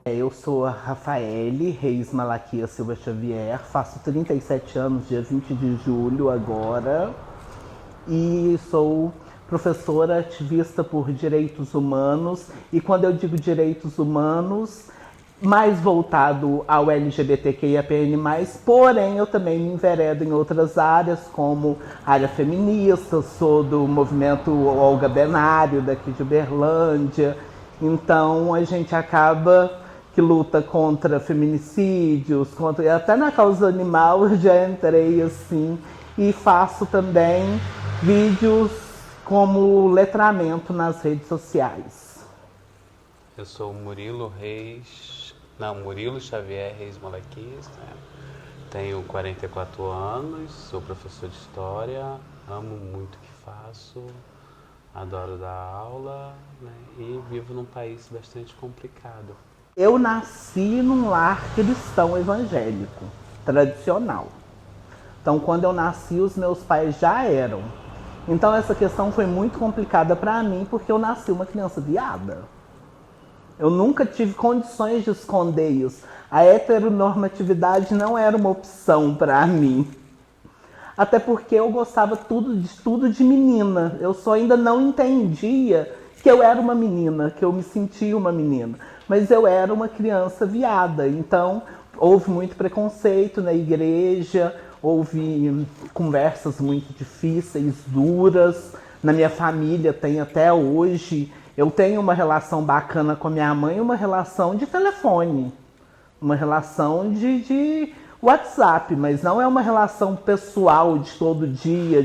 Eu sou a Rafaele Reis Malaquias Silva Xavier, faço 37 anos, dia 20 de julho agora, e sou professora ativista por direitos humanos, e quando eu digo direitos humanos, mais voltado ao LGBTQIAPN+, porém eu também me enveredo em outras áreas, como área feminista, sou do movimento Olga Benário, daqui de Uberlândia, então a gente acaba que luta contra feminicídios, até na causa animal eu já entrei assim, e faço também vídeos como letramento nas redes sociais. Eu sou Murilo Xavier Reis Malaquias, né? Tenho 44 anos, sou professor de história, amo muito o que faço, adoro dar aula, né? E vivo num país bastante complicado. Eu nasci num lar cristão evangélico, tradicional. Então, quando eu nasci, os meus pais já eram. Então, essa questão foi muito complicada para mim, porque eu nasci uma criança viada. Eu nunca tive condições de esconder isso. A heteronormatividade não era uma opção para mim. Até porque eu gostava tudo de menina. Eu só ainda não entendia que eu era uma menina, que eu me sentia uma menina. Mas eu era uma criança viada. Então, houve muito preconceito na igreja, houve conversas muito difíceis, duras. Na minha família tem até hoje. Eu tenho uma relação bacana com a minha mãe, uma relação de telefone, uma relação de WhatsApp, mas não é uma relação pessoal de todo dia,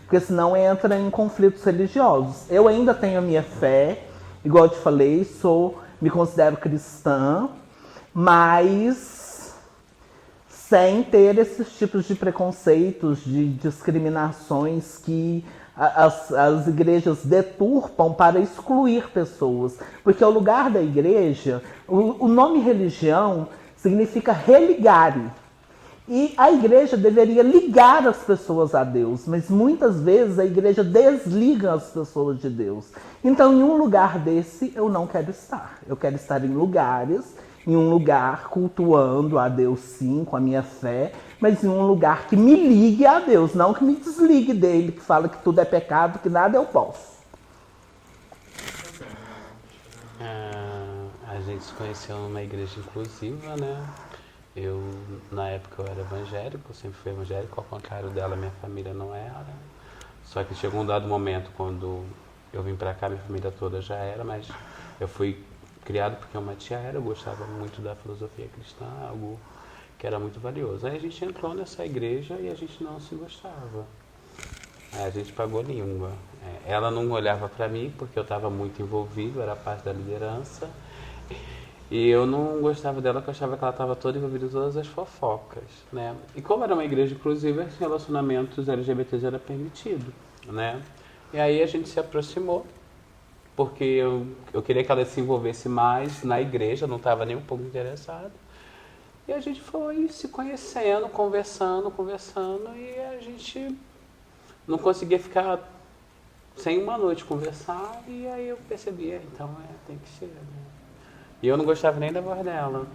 porque senão entra em conflitos religiosos. Eu ainda tenho a minha fé, igual eu te falei, me considero cristã, mas sem ter esses tipos de preconceitos, de discriminações que as igrejas deturpam para excluir pessoas. Porque o lugar da igreja, o nome religião significa religare. E a igreja deveria ligar as pessoas a Deus, mas muitas vezes a igreja desliga as pessoas de Deus. Então, em um lugar desse, eu não quero estar. Eu quero estar em um lugar cultuando a Deus, sim, com a minha fé, mas em um lugar que me ligue a Deus, não que me desligue dele, que fala que tudo é pecado, que nada eu posso. A gente se conheceu numa igreja inclusiva, né? Na época eu era evangélico, sempre fui evangélico, ao contrário dela, minha família não era. Só que chegou um dado momento, quando eu vim pra cá, minha família toda já era, mas eu fui criado porque uma tia era, eu gostava muito da filosofia cristã, algo que era muito valioso. Aí a gente entrou nessa igreja e a gente não se gostava. Aí a gente pagou língua. Ela não olhava pra mim porque eu estava muito envolvido, era parte da liderança. E eu não gostava dela, porque eu achava que ela estava toda envolvida em todas as fofocas, né? E como era uma igreja inclusiva, relacionamentos LGBTs era permitido, né? E aí a gente se aproximou, porque eu queria que ela se envolvesse mais na igreja, não estava nem um pouco interessada. E a gente foi se conhecendo, conversando, e a gente não conseguia ficar sem uma noite conversar, e aí eu percebi, então tem que ser, né? E eu não gostava nem da voz dela.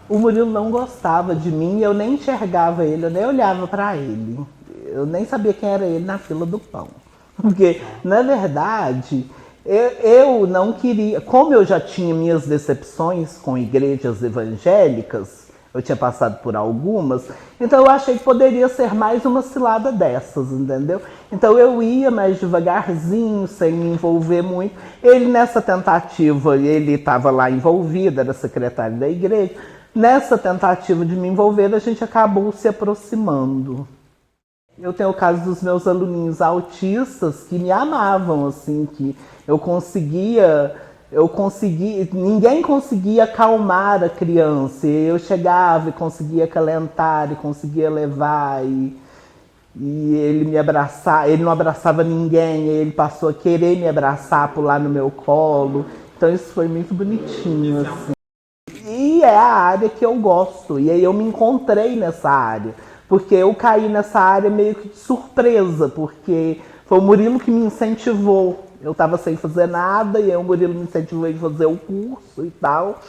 O Murilo não gostava de mim, eu nem enxergava ele, eu nem olhava pra ele. Eu nem sabia quem era ele na fila do pão. Porque, na verdade, eu não queria... Como eu já tinha minhas decepções com igrejas evangélicas, eu tinha passado por algumas, então eu achei que poderia ser mais uma cilada dessas, entendeu? Então eu ia mais devagarzinho, sem me envolver muito. Ele, nessa tentativa, ele estava lá envolvido, era secretário da igreja. Nessa tentativa de me envolver, a gente acabou se aproximando. Eu tenho o caso dos meus aluninhos autistas que me amavam, assim, que ninguém conseguia acalmar a criança. Eu chegava e conseguia acalentar, e conseguia levar, e ele me abraçava, ele não abraçava ninguém, ele passou a querer me abraçar, pular no meu colo. Então isso foi muito bonitinho, assim. E é a área que eu gosto, e aí eu me encontrei nessa área, porque eu caí nessa área meio que de surpresa, porque foi o Murilo que me incentivou. Eu estava sem fazer nada, e aí o Murilo me incentivou a fazer o curso e tal.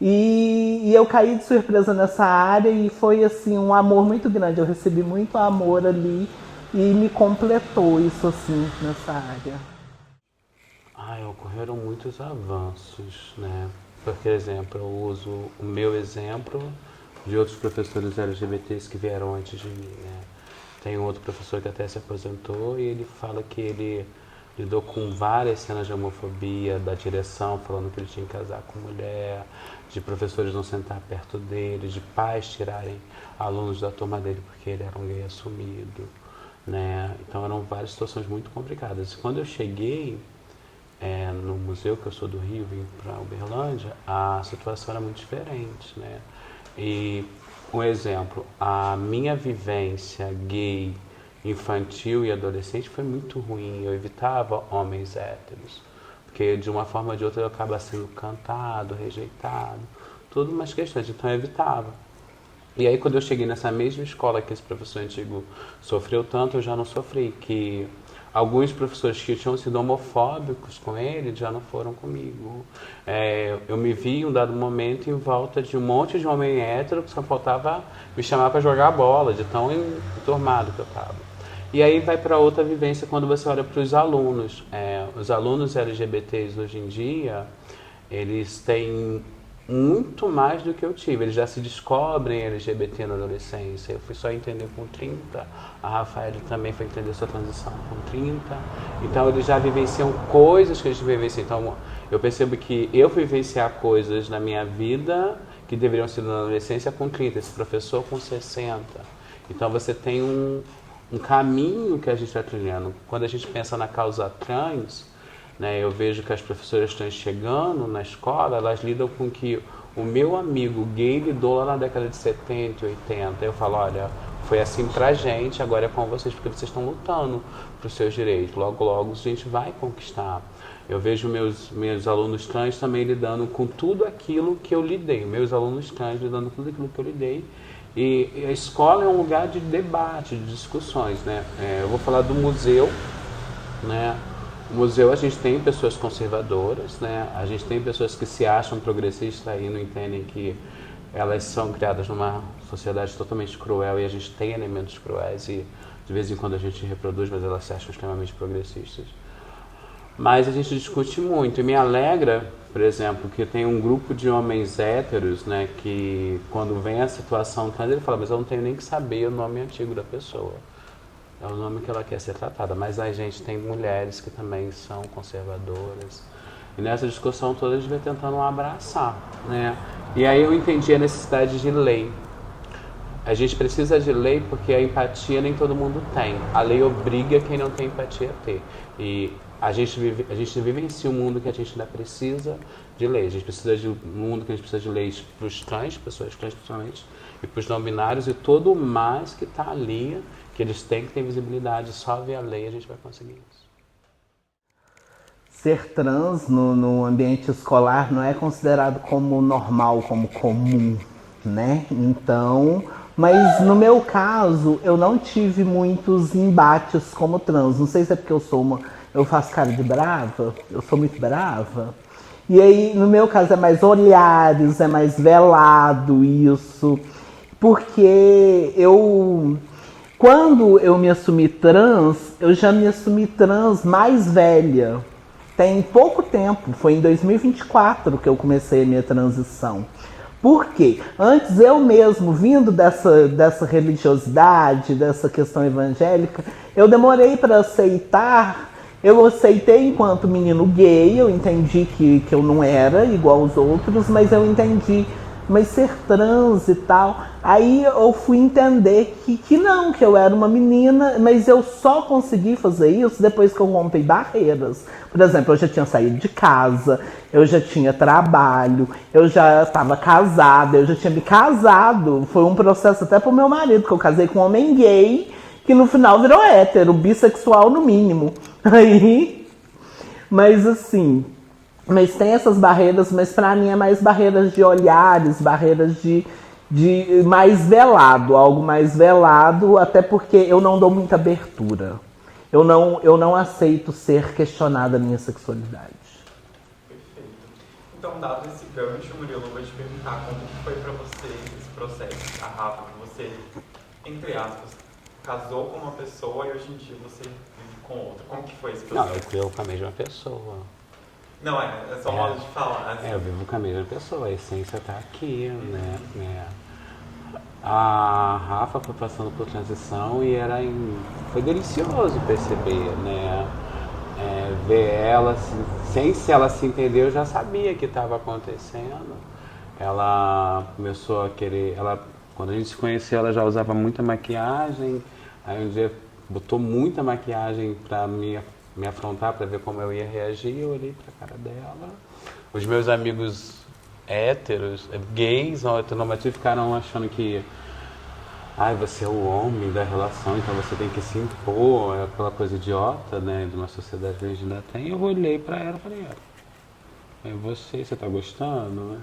E eu caí de surpresa nessa área e foi assim um amor muito grande. Eu recebi muito amor ali e me completou isso assim nessa área. Ocorreram muitos avanços, né? Por exemplo, eu uso o meu exemplo de outros professores LGBTs que vieram antes de mim, né? Tem um outro professor que até se aposentou e ele fala que ele lidou com várias cenas de homofobia da direção, falando que ele tinha que casar com mulher, de professores não sentar perto dele, de pais tirarem alunos da turma dele porque ele era um gay assumido, né? Então eram várias situações muito complicadas. E quando eu cheguei no museu, que eu sou do Rio, vim para Uberlândia, a situação era muito diferente, né? E um exemplo, a minha vivência gay, infantil e adolescente foi muito ruim. Eu evitava homens héteros, porque de uma forma ou de outra eu acaba sendo cantado, rejeitado, tudo umas questões, então eu evitava. E aí quando eu cheguei nessa mesma escola que esse professor antigo sofreu tanto, eu já não sofri, que alguns professores que tinham sido homofóbicos com ele já não foram comigo. Eu me vi em um dado momento em volta de um monte de homem hétero que só faltava me chamar para jogar bola, de tão enturmado que eu estava. E aí vai para outra vivência quando você olha para os alunos. Os alunos LGBTs hoje em dia, eles têm muito mais do que eu tive. Eles já se descobrem LGBT na adolescência. Eu fui só entender com 30. A Rafaela também foi entender sua transição com 30. Então eles já vivenciam coisas que a gente vivencia. Então eu percebo que eu fui vivenciar coisas na minha vida que deveriam ser na adolescência com 30. Esse professor com 60. Então você tem um caminho que a gente está trilhando. Quando a gente pensa na causa trans, né, eu vejo que as professoras estão chegando na escola, elas lidam com que o meu amigo gay lidou lá na década de 70, 80. Eu falo, olha, foi assim pra gente, agora é com vocês, porque vocês estão lutando para os seus direitos. Logo, logo a gente vai conquistar. Eu vejo meus alunos trans também lidando com tudo aquilo que eu lidei. Meus alunos trans lidando com tudo aquilo que eu lidei. E a escola é um lugar de debate, de discussões, né? Eu vou falar do museu, né? No museu a gente tem pessoas conservadoras, né? A gente tem pessoas que se acham progressistas e não entendem que elas são criadas numa sociedade totalmente cruel e a gente tem elementos cruéis e de vez em quando a gente reproduz, mas elas se acham extremamente progressistas. Mas a gente discute muito e me alegra, por exemplo, que tem um grupo de homens héteros, né, que quando vem a situação trans, ele fala, mas eu não tenho nem que saber o nome antigo da pessoa. É o nome que ela quer ser tratada, mas a gente tem mulheres que também são conservadoras. E nessa discussão toda a gente vai tentando abraçar, né? E aí eu entendi a necessidade de lei. A gente precisa de lei porque a empatia nem todo mundo tem. A lei obriga quem não tem empatia a ter. E a gente vivencia um mundo que a gente ainda precisa de lei. A gente precisa de um mundo que a gente precisa de leis para os trans, pessoas trans principalmente, e para os não binários e todo o mais que está ali, que eles têm que ter visibilidade, só via lei a gente vai conseguir isso. Ser trans no ambiente escolar não é considerado como normal, como comum, né? Então, mas no meu caso, eu não tive muitos embates como trans. Não sei se é porque eu faço cara de brava, eu sou muito brava. E aí, no meu caso, é mais olhares, é mais velado isso. Porque quando eu me assumi trans, eu já me assumi trans mais velha. Tem pouco tempo, foi em 2024 que eu comecei a minha transição. Por quê? Antes eu mesmo, vindo dessa religiosidade, dessa questão evangélica, eu demorei para aceitar. Eu aceitei enquanto menino gay, eu entendi que eu não era igual aos outros, mas eu entendi, mas ser trans e tal, aí eu fui entender que não, que eu era uma menina, mas eu só consegui fazer isso depois que eu rompei barreiras. Por exemplo, eu já tinha saído de casa, eu já tinha trabalho, eu já estava casada, eu já tinha me casado. Foi um processo até pro meu marido, que eu casei com um homem gay, que no final virou hétero, bissexual no mínimo. Aí, mas assim... Mas tem essas barreiras, mas pra mim é mais barreiras de olhares, barreiras de mais velado, algo mais velado, até porque eu não dou muita abertura. Eu não aceito ser questionada a minha sexualidade. Perfeito. Então, dado esse gancho, Murilo, eu vou te perguntar como que foi pra você esse processo, a Rafa, que você, entre aspas, casou com uma pessoa e hoje em dia você vive com outra. Como que foi esse processo? Não, eu com a mesma pessoa. Não, é só modo de falar. Assim. Eu vivo com a mesma pessoa, a essência tá aqui, né? A Rafa foi passando por transição e foi delicioso perceber, né? Ver ela, sem se ela se entender, eu já sabia que estava acontecendo. Ela começou a querer, quando a gente se conheceu, ela já usava muita maquiagem, aí um dia botou muita maquiagem para me afrontar, para ver como eu ia reagir, eu olhei para a cara dela. Os meus amigos héteros, gays, heteronormativos, ficaram achando que você é o homem da relação, então você tem que se impor, é aquela coisa idiota, né, de uma sociedade que a gente ainda tem. Eu olhei pra ela e falei, você tá gostando?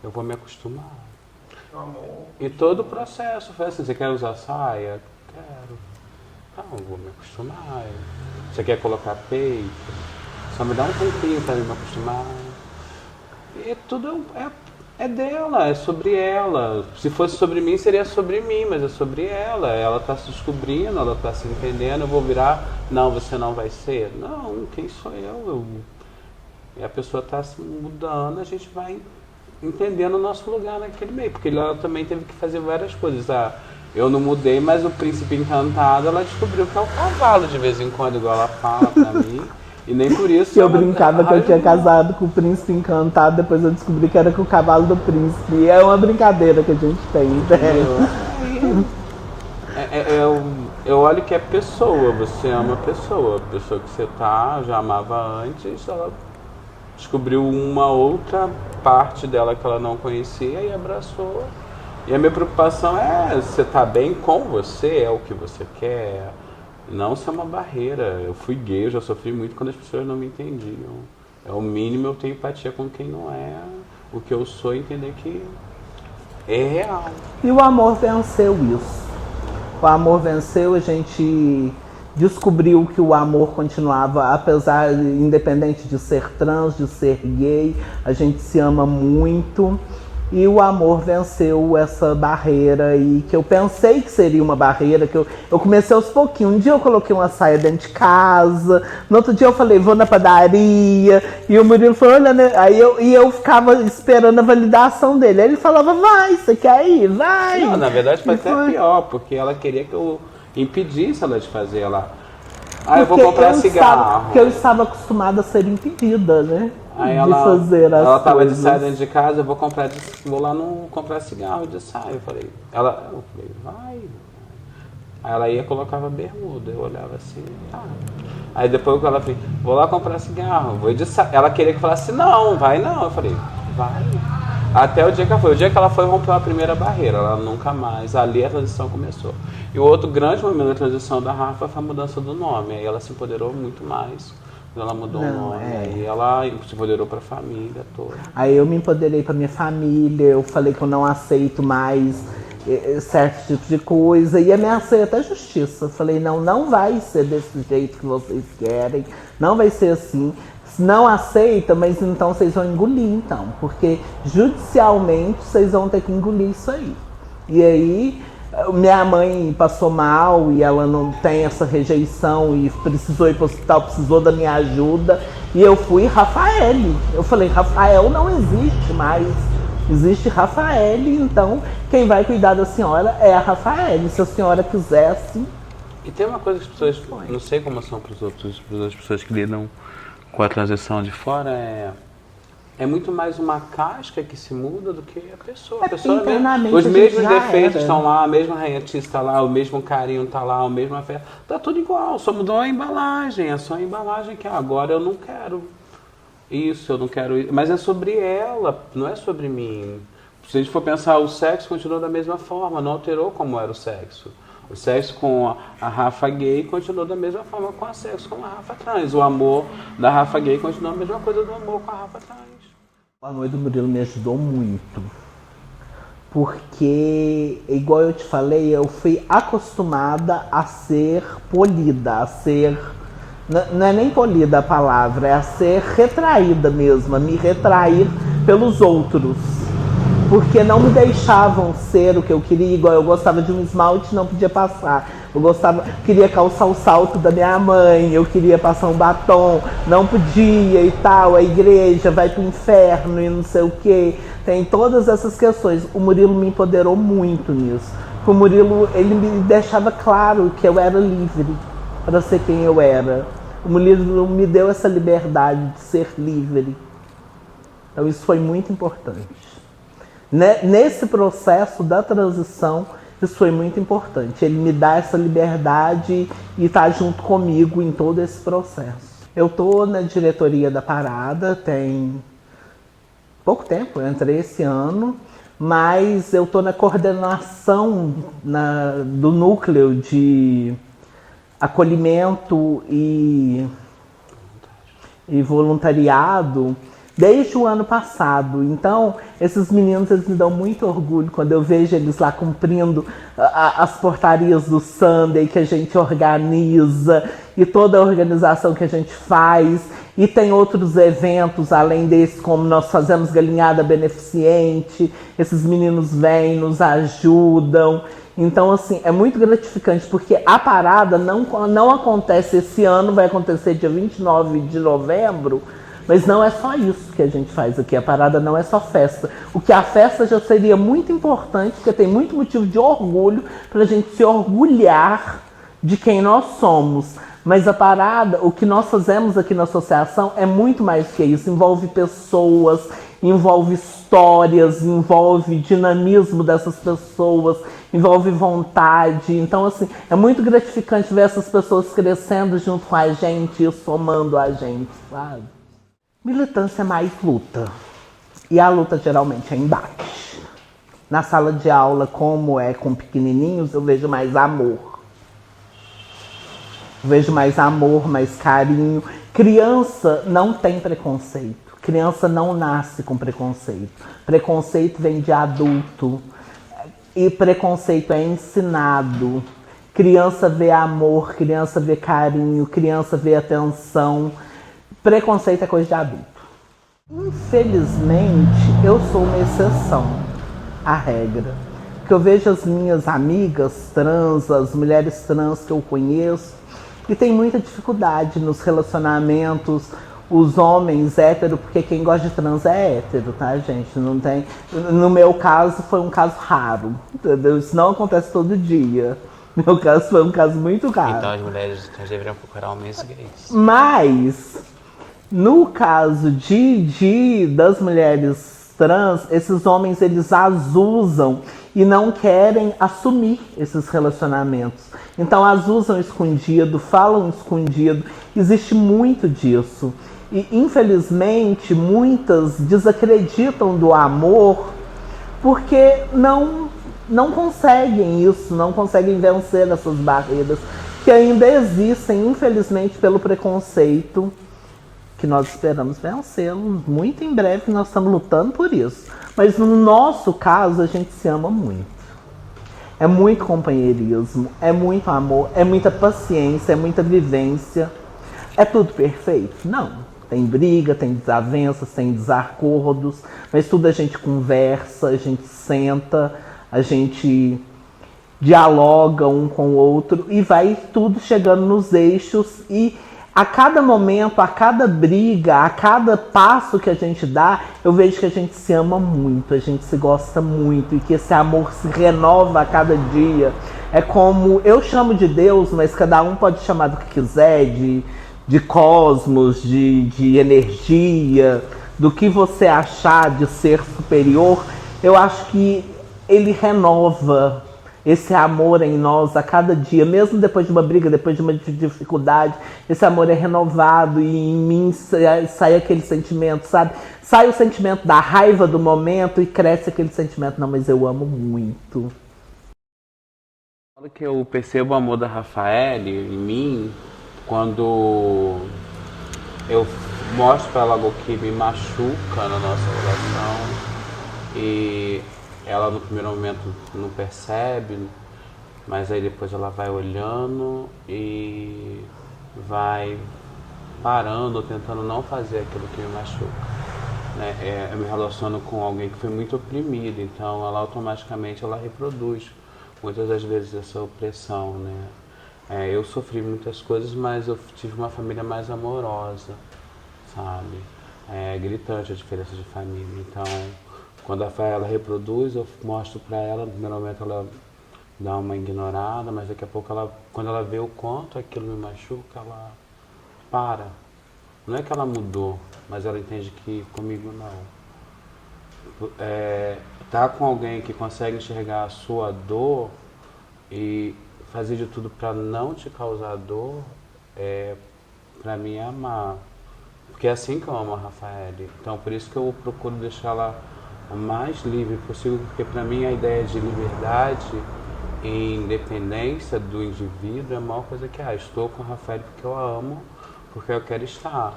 Eu vou me acostumar. Amor. E todo o processo foi assim, você quer usar saia? Quero. Então, eu vou me acostumar. Você quer colocar peito? Só me dá um tempinho pra me acostumar. E tudo é dela, é sobre ela. Se fosse sobre mim, seria sobre mim, mas é sobre ela. Ela está se descobrindo, ela está se entendendo. Eu vou virar, não, você não vai ser. Não, quem sou eu? E a pessoa está se mudando, a gente vai entendendo o nosso lugar naquele meio. Porque ela também teve que fazer várias coisas. Eu não mudei, mas o príncipe encantado, ela descobriu que é o cavalo de vez em quando, igual ela fala pra mim. E nem por isso. Eu brincava que eu tinha casado com o príncipe encantado, depois eu descobri que era com o cavalo do príncipe. E é uma brincadeira que a gente tem, né? Eu olho que é pessoa, você ama a pessoa que você já amava antes, ela descobriu uma outra parte dela que ela não conhecia e abraçou. E a minha preocupação é você estar bem com você, é o que você quer. Não ser uma barreira. Eu fui gay, eu já sofri muito quando as pessoas não me entendiam. É o mínimo, eu tenho empatia com quem não é o que eu sou e entender que é real. E o amor venceu isso. O amor venceu, a gente descobriu que o amor continuava, apesar, independente de ser trans, de ser gay, a gente se ama muito. E o amor venceu essa barreira e que eu pensei que seria uma barreira, que eu comecei aos pouquinhos. Um dia eu coloquei uma saia dentro de casa, no outro dia eu falei, vou na padaria, e o Murilo falou, olha, né? eu ficava esperando a validação dele. Aí ele falava, vai, você quer ir? Vai! Não, na verdade foi até pior, porque ela queria que eu impedisse ela de fazer ela. Eu vou comprar cigarro. Porque eu estava acostumada a ser impedida, né? Aí de fazer as ela tava coisas. de saia dentro de casa, eu vou lá comprar cigarro de saia. Eu falei, vai. Aí ela ia e colocava bermuda, eu olhava assim, tá. Aí depois ela falou, vou lá comprar cigarro, vou de saia. Ela queria que eu falasse, não, vai não. Eu falei, vai. Até o dia que ela foi. O dia que ela foi, rompeu a primeira barreira, ela nunca mais. Ali a transição começou. E o outro grande momento da transição da Rafa foi a mudança do nome. Aí ela se empoderou muito mais. Ela mudou o nome, aí ela se empoderou para a família toda. Aí eu me empoderei para minha família, eu falei que eu não aceito mais certo tipo de coisa e ameacei até a justiça. Falei, não vai ser desse jeito que vocês querem, não vai ser assim. Não aceita, mas então vocês vão engolir então, porque judicialmente vocês vão ter que engolir isso aí. E aí minha mãe passou mal e ela não tem essa rejeição e precisou ir para o hospital, precisou da minha ajuda. E eu fui Rafael. Eu falei, Rafael não existe mais. Existe Rafael, então quem vai cuidar da senhora é a Rafael. Se a senhora quisesse. E tem uma coisa que as pessoas, não sei como são para as outras pessoas que lidam com a transição de fora, é muito mais uma casca que se muda do que a pessoa. A pessoa os mesmos defeitos estão lá, a mesma rainha-tia está lá, o mesmo carinho está lá, o mesmo afeto. Está tudo igual, só mudou a embalagem. É só a embalagem que agora eu não quero isso, eu não quero isso. Mas é sobre ela, não é sobre mim. Se a gente for pensar, o sexo continua da mesma forma, não alterou como era o sexo. O sexo com a Rafa gay continuou da mesma forma com o sexo com a Rafa trans. O amor da Rafa gay continua a mesma coisa do amor com a Rafa trans. O amor do Murilo me ajudou muito. Porque, igual eu te falei, eu fui acostumada a ser polida, a ser Não é nem polida a palavra, é a ser retraída mesmo, a me retrair pelos outros. Porque não me deixavam ser o que eu queria, igual eu gostava de um esmalte, não podia passar. Queria calçar o salto da minha mãe, eu queria passar um batom, não podia e tal, a igreja vai pro inferno e não sei o que. Tem todas essas questões. O Murilo me empoderou muito nisso. O Murilo, ele me deixava claro que eu era livre para ser quem eu era. O Murilo me deu essa liberdade de ser livre. Então isso foi muito importante. Nesse processo da transição, isso foi muito importante. Ele me dá essa liberdade e está junto comigo em todo esse processo. Eu estou na diretoria da Parada, tem pouco tempo, eu entrei esse ano, mas eu estou na coordenação do núcleo de acolhimento e voluntariado desde o ano passado. Então, esses meninos, eles me dão muito orgulho quando eu vejo eles lá cumprindo as portarias do Sunday que a gente organiza e toda a organização que a gente faz. E tem outros eventos além desse, como nós fazemos galinhada beneficente. Esses meninos vêm, nos ajudam. Então, assim, é muito gratificante, porque a parada não acontece esse ano, vai acontecer dia 29 de novembro, mas não é só isso que a gente faz aqui. A parada não é só festa. O que a festa já seria muito importante, porque tem muito motivo de orgulho para a gente se orgulhar de quem nós somos. Mas a parada, o que nós fazemos aqui na associação é muito mais que isso. Envolve pessoas, envolve histórias, envolve dinamismo dessas pessoas, envolve vontade. Então, assim, é muito gratificante ver essas pessoas crescendo junto com a gente e somando a gente, sabe? Militância é mais luta. E a luta geralmente é embate. Na sala de aula, como é com pequenininhos, eu vejo mais amor. Vejo mais amor, mais carinho. Criança não tem preconceito. Criança não nasce com preconceito. Preconceito vem de adulto. E preconceito é ensinado. Criança vê amor, criança vê carinho, criança vê atenção. Preconceito é coisa de adulto. Infelizmente, eu sou uma exceção à regra. Porque eu vejo as minhas amigas trans, as mulheres trans que eu conheço, e tem muita dificuldade nos relacionamentos, os homens héteros, porque quem gosta de trans é hétero, tá, gente? Não tem. No meu caso, foi um caso raro, entendeu? Isso não acontece todo dia. No meu caso, foi um caso muito raro. Então as mulheres trans deveriam procurar homens gays. Mas, no caso das mulheres trans, esses homens, eles as usam e não querem assumir esses relacionamentos. Então as usam escondido, falam escondido. Existe muito disso. E infelizmente muitas desacreditam do amor porque não conseguem isso, não conseguem vencer essas barreiras que ainda existem, infelizmente, pelo preconceito, que nós esperamos vencê-lo. Muito em breve nós estamos lutando por isso. Mas no nosso caso, a gente se ama muito. É muito companheirismo, é muito amor, é muita paciência, é muita vivência. É tudo perfeito? Não. Tem briga, tem desavenças, tem desacordos, mas tudo a gente conversa, a gente senta, a gente dialoga um com o outro e vai tudo chegando nos eixos. E a cada momento, a cada briga, a cada passo que a gente dá, eu vejo que a gente se ama muito, a gente se gosta muito e que esse amor se renova a cada dia. É como, eu chamo de Deus, mas cada um pode chamar do que quiser, de cosmos, de energia, do que você achar de ser superior. Eu acho que ele renova esse amor em nós a cada dia, mesmo depois de uma briga, depois de uma dificuldade, esse amor é renovado e em mim sai aquele sentimento, sabe? Sai o sentimento da raiva do momento e cresce aquele sentimento, não, mas eu amo muito. Que eu percebo o amor da Rafaele em mim quando eu mostro pra ela algo que me machuca na nossa relação e ela no primeiro momento não percebe, mas aí depois ela vai olhando e vai parando ou tentando não fazer aquilo que me machuca. Né? Eu me relaciono com alguém que foi muito oprimido, então ela automaticamente ela reproduz muitas das vezes essa opressão. Né? Eu sofri muitas coisas, mas eu tive uma família mais amorosa, sabe? É gritante a diferença de família. Então, quando a ela reproduz, eu mostro pra ela, no primeiro momento ela dá uma ignorada, mas daqui a pouco quando ela vê o quanto aquilo me machuca, ela para. Não é que ela mudou, mas ela entende que comigo não. Tá com alguém que consegue enxergar a sua dor e fazer de tudo para não te causar dor, para mim é amar. Porque é assim que eu amo a Rafaele. Então por isso que eu procuro deixá-la o mais livre possível, porque para mim a ideia de liberdade e independência do indivíduo é a maior coisa que há. Estou com a Rafaele porque eu a amo, porque eu quero estar,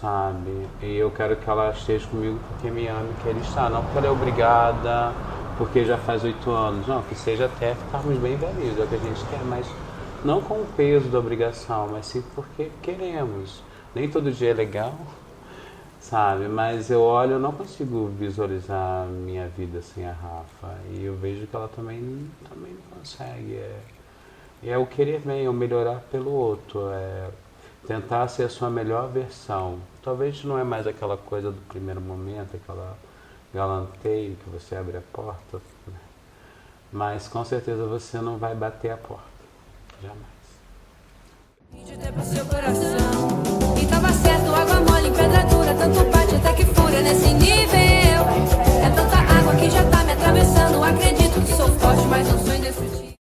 sabe? E eu quero que ela esteja comigo porque me ama e quer estar, não porque ela é obrigada, porque já faz 8 anos, não, que seja até ficarmos bem velhos, é o que a gente quer, mas não com o peso da obrigação, mas sim porque queremos. Nem todo dia é legal, sabe? Mas eu olho, eu não consigo visualizar minha vida sem a Rafa, e eu vejo que ela também não consegue. É o querer bem, é o melhorar pelo outro, é tentar ser a sua melhor versão. Talvez não é mais aquela coisa do primeiro momento, aquela galanteio que você abre a porta, né? Mas com certeza você não vai bater a porta, jamais. Pedi até pro seu coração.